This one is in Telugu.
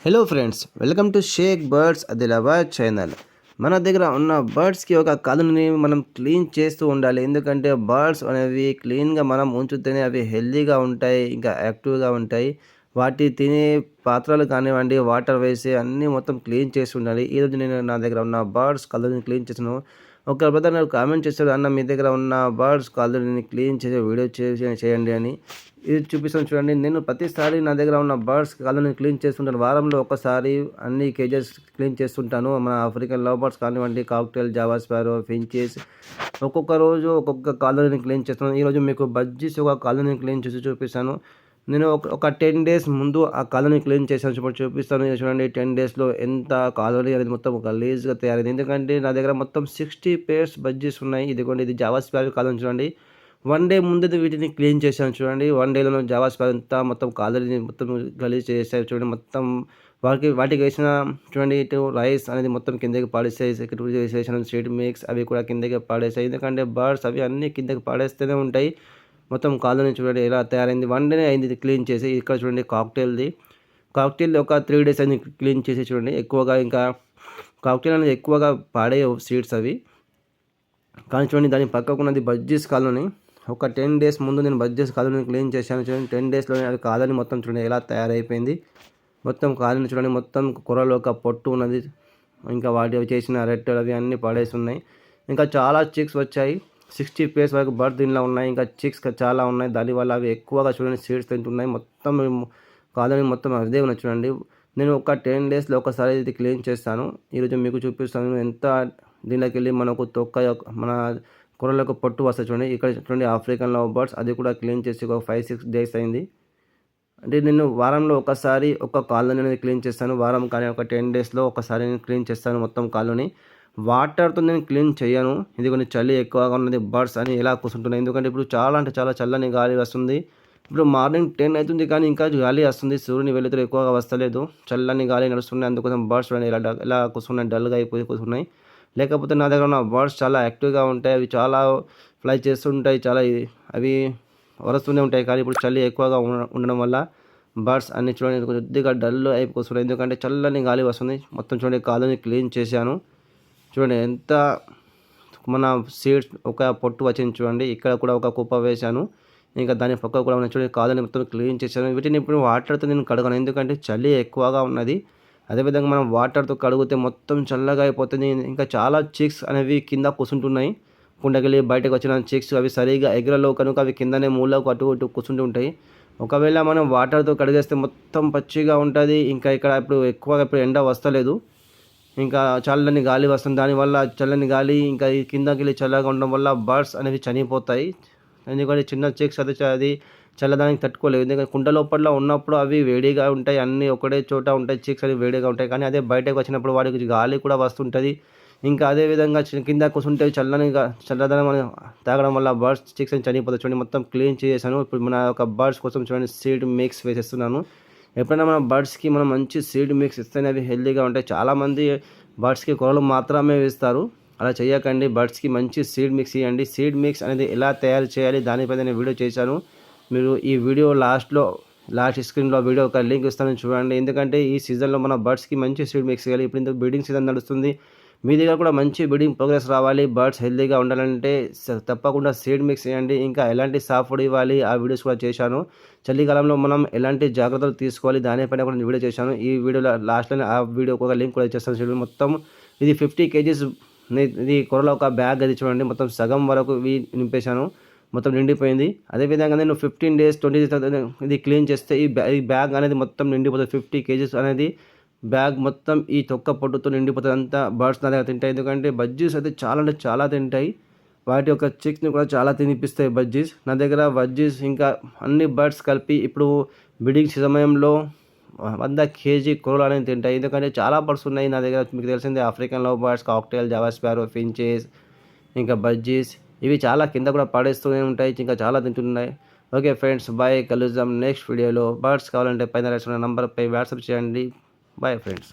Hello friends, welcome to Shaik birds Adilabad channel. మన దగ్గర ఉన్న బర్డ్స్కి ఒక కాలనీని మనం క్లీన్ చేస్తూ ఉండాలి. ఎందుకంటే బర్డ్స్ అనేవి క్లీన్గా మనం ఉంచితేనే అవి హెల్తీగా ఉంటాయి, ఇంకా యాక్టివ్గా ఉంటాయి. వాటి తినే పాత్రలు కానివ్వండి, వాటర్ వేసి అన్నీ మొత్తం క్లీన్ చేసి ఉండాలి. ఈరోజు నేను నా దగ్గర ఉన్న బర్డ్స్ కాలనీని క్లీన్ చేసాను. ఒక బ్రదర్ నాకు కామెంట్ చేశాడు, అన్న మీ దగ్గర ఉన్న బర్డ్స్ కాలనీని క్లీన్ చేసే వీడియో చేయండి అని. ఇది చూపిస్తాను చూడండి. నేను ప్రతిసారి నా దగ్గర ఉన్న బర్డ్స్ కాలనీ క్లీన్ చేస్తుంటాను. వారంలో ఒకసారి అన్ని కేజెస్ క్లీన్ చేస్తుంటాను. మన ఆఫ్రికన్ లవ్ బర్డ్స్ కానివ్వండి, కాక్టైల్, జావా స్పారో, ఫించెస్, ఒక్కొక్క రోజు ఒక్కొక్క కాలనీని క్లీన్ చేస్తున్నాను. ఈరోజు మీకు బజ్జీస్ ఒక కాలనీని క్లీన్ చేసి చూపిస్తాను. నేను ఒక 10 డేస్ ముందు ఆ కాలనీ క్లీన్ చేశాను. చూపిస్తాను చూడండి. 10 డేస్లో ఎంత కాలనీ అనేది మొత్తం గలీజ్గా తయారైంది. ఎందుకంటే నా దగ్గర మొత్తం 60 పేర్స్ బజ్జీస్ ఉన్నాయి. ఇదిగోండి, ఇది జావా స్పారో కాలనీ చూడండి. 1 డే ముందు వీటిని క్లీన్ చేశాను చూడండి. 1 డేలో జావా స్పారో అంతా మొత్తం కాలనీ మొత్తం గలీజ్ చేశారు చూడండి. మొత్తం వాటికి వేసిన చూడండి, ఇటు రైస్ అనేది మొత్తం కిందకి పాడేసాయి. ఇటు వేసేసిన స్వీట్ మిక్స్ అవి కూడా కిందకి పాడేసాయి. ఎందుకంటే బర్డ్స్ అవి అన్నీ కిందకి పాడేస్తూనే ఉంటాయి. మొత్తం కాలనీ చూడండి ఎలా తయారైంది. 1 డేనే అయింది క్లీన్ చేసి. ఇక్కడ చూడండి కాక్టైల్ ఒక 3 డేస్ అయింది క్లీన్ చేసి చూడండి. ఎక్కువగా ఇంకా కాక్టైల్ అనేది ఎక్కువగా పాడే సీడ్స్ అవి. కానీ చూడండి, దాని పక్కకు ఉన్నది బజ్జీస్ కాలనీ. ఒక 10 డేస్ ముందు నేను బజ్జీస్ కాలనీ క్లీన్ చేశాను చూడండి. 10 డేస్లోనే అది కాలనీ మొత్తం చూడండి ఎలా తయారైపోయింది. మొత్తం కాలనీ చూడండి, మొత్తం కూరలో ఒక పొట్టు ఉన్నది. ఇంకా వాటి చేసిన రెట్టెలు అవి అన్నీ పడేసి ఉన్నాయి. ఇంకా చాలా చిక్స్ వచ్చాయి. 60 పేర్స్ వరకు బర్డ్ దీనిలో ఉన్నాయి. ఇంకా చిక్స్ చాలా ఉన్నాయి. దానివల్ల అవి ఎక్కువగా చూడండి సీడ్స్ తింటున్నాయి. మొత్తం కాలనీ మొత్తం అదే ఉన్నాయి చూడండి. నేను ఒక 10 డేస్లో ఒకసారి ఇది క్లీన్ చేస్తాను. ఈరోజు మీకు చూపిస్తాను ఎంత దీనిలోకి వెళ్ళి మనకు మన కూరలకు పొట్టు వస్తుంది చూడండి. ఇక్కడ చూడండి ఆఫ్రికన్ లవ్ బర్డ్స్, అది కూడా క్లీన్ చేసి ఒక 5-6 డేస్ అయింది. అంటే నేను వారంలో ఒకసారి ఒక కాలనీ అనేది క్లీన్ చేస్తాను. వారం కానీ ఒక 10 డేస్లో ఒకసారి నేను క్లీన్ చేస్తాను మొత్తం కాలనీ. వాటర్తో నేను క్లీన్ చేయను. ఇది కొన్ని చలి ఎక్కువగా ఉన్నది, బర్డ్స్ అని ఎలా కూర్చుంటున్నాయి. ఎందుకంటే ఇప్పుడు చాలా అంటే చాలా చల్లని గాలి వస్తుంది. ఇప్పుడు మార్నింగ్ 10 అవుతుంది కానీ ఇంకా గాలి వస్తుంది. సూర్యుని వెలుతురు ఎక్కువగా వస్తలేదు, చల్లని గాలి నడుస్తున్నాయి. అందుకోసం బర్డ్స్ చూడండి ఎలా కూర్చున్నాయి, డల్గా అయిపోయి కూర్చున్నాయి. లేకపోతే నా దగ్గర ఉన్న బర్డ్స్ చాలా యాక్టివ్గా ఉంటాయి. అవి చాలా ఫ్లై చేస్తుంటాయి, చాలా అవి వరుస్తూనే ఉంటాయి. కానీ ఇప్పుడు చలి ఎక్కువగా ఉండడం వల్ల బర్డ్స్ అన్ని చూడండి కొద్దిగా డల్ అయిపోతున్నాయి. ఎందుకంటే చల్లని గాలి వస్తుంది. మొత్తం చూడండి కాలనీ క్లీన్ చేశాను. చూడండి ఎంత మన సీడ్స్ ఒక పొట్టు వచ్చింది చూడండి. ఇక్కడ కూడా ఒక కుప్ప వేశాను. ఇంకా దాని పక్క కూడా ఉన్న చూడండి కాలనీ మొత్తం క్లీన్ చేశాను. వీటిని ఇప్పుడు వాటర్తో నేను కడగను, ఎందుకంటే చలి ఎక్కువగా ఉన్నది. అదేవిధంగా మనం వాటర్తో కడిగితే మొత్తం చల్లగా అయిపోతుంది. ఇంకా చాలా చిక్స్ అనేవి కింద కూర్చుంటున్నాయి. కుండకెళ్ళి బయటకు వచ్చిన చిక్స్ అవి సరిగా ఎగరలో కనుక అవి కిందనే మూలకు అటు ఇటు కూర్చుంటూ ఉంటాయి. ఒకవేళ మనం వాటర్తో కడిగేస్తే మొత్తం పచ్చిగా ఉంటుంది. ఇంకా ఇక్కడ ఇప్పుడు ఎండ వస్తలేదు, ఇంకా చల్లని గాలి వస్తుంది. దానివల్ల చల్లని గాలి ఇంకా కిందకి వెళ్ళి చల్లగా ఉండడం వల్ల బర్డ్స్ అనేవి చనిపోతాయి. ఎందుకంటే చిన్న చిక్స్ అది చల్లదానికి తట్టుకోలేవు. ఎందుకంటే కుండ లోపల ఉన్నప్పుడు అవి వేడిగా ఉంటాయి, అన్నీ ఒకటే చోట ఉంటాయి. చిక్స్ అవి వేడిగా ఉంటాయి. కానీ అదే బయటకు వచ్చినప్పుడు వాటికి గాలి కూడా వస్తుంటుంది. ఇంకా అదేవిధంగా కింద కూర్చుంటే చల్లదనం తాగడం వల్ల బర్డ్స్ చిక్స్ అని చనిపోతాయి. చూడండి మొత్తం క్లీన్ చేసాను. ఇప్పుడు మన ఒక బర్డ్స్ కోసం చూడండి సీడ్ మిక్స్ వేసేస్తున్నాను. ఎప్పుడైనా మన బర్డ్స్కి మనం మంచి సీడ్ మిక్స్ ఇస్తేనే అవి హెల్తీగా ఉంటాయి. చాలామంది బర్డ్స్కి కూరలు మాత్రమే వేస్తారు, అలా చేయకండి. బర్డ్స్కి మంచి సీడ్ మిక్స్ ఇవ్వండి. సీడ్ మిక్స్ అనేది ఎలా తయారు చేయాలి దానిపై నేను వీడియో చేశాను. మీరు ఈ వీడియో లాస్ట్ స్క్రీన్లో వీడియో ఒక లింక్ ఇస్తాను చూడండి. ఎందుకంటే ఈ సీజన్లో మన బర్డ్స్కి మంచి సీడ్ మిక్స్ ఇవ్వాలి. ఇప్పుడు ఇంత బ్రీడింగ్ సీజన్ నడుస్తుంది. మీ దగ్గర కూడా మంచి బ్రీడింగ్ ప్రోగ్రెస్ రావాలి, బర్డ్స్ హెల్తీగా ఉండాలంటే తప్పకుండా సీడ్ మిక్స్ చేయండి. ఇంకా ఎలాంటి సాఫ్ట్ ఫుడ్ ఇవ్వాలి ఆ వీడియోస్ కూడా చేశాను. చలికాలంలో మనం ఎలాంటి జాగ్రత్తలు తీసుకోవాలి దానిపైన కూడా నేను వీడియో చేశాను. ఈ వీడియోలో లాస్ట్లోనే ఆ వీడియో ఒక లింక్ కూడా చేస్తాను చూడండి. మొత్తం ఇది 50 kgs ఇది కూరలో ఒక బ్యాగ్ అది చూడండి. మొత్తం సగం వరకు నింపేశాను, మొత్తం నిండిపోయింది. అదేవిధంగా నేను 15 డేస్ 20 డేస్ ఇది క్లీన్ చేస్తే ఈ బ్యాగ్ అనేది మొత్తం నిండిపోతుంది. 50 kgs అనేది బ్యాగ్ మొత్తం ఈ తొక్క పొట్టుతో నిండిపోతుంది. అంతా బర్డ్స్ నా దగ్గర తింటాయి. ఎందుకంటే బజ్జీస్ అయితే చాలా అంటే చాలా తింటాయి. వాటి యొక్క చిక్స్ని కూడా చాలా తినిపిస్తాయి బజ్జీస్. నా దగ్గర బజ్జీస్ ఇంకా అన్ని బర్డ్స్ కలిపి ఇప్పుడు బ్రీడింగ్ సమయంలో 100 kg కూరలు అనేది తింటాయి. ఎందుకంటే చాలా బర్డ్స్ ఉన్నాయి నా దగ్గర. మీకు తెలిసిందే African love birds, cocktail, Java sparrow, finches, ఇంకా బజ్జీస్ ఇవి చాలా కింద కూడా పడేస్తూనే ఉంటాయి. ఇంకా చాలా తింటున్నాయి. Okay friends, bye. కలుద్దాం నెక్స్ట్ వీడియోలో. బర్డ్స్ కావాలంటే పైన రాసిన నంబర్పై వాట్సాప్ చేయండి. Bye friends.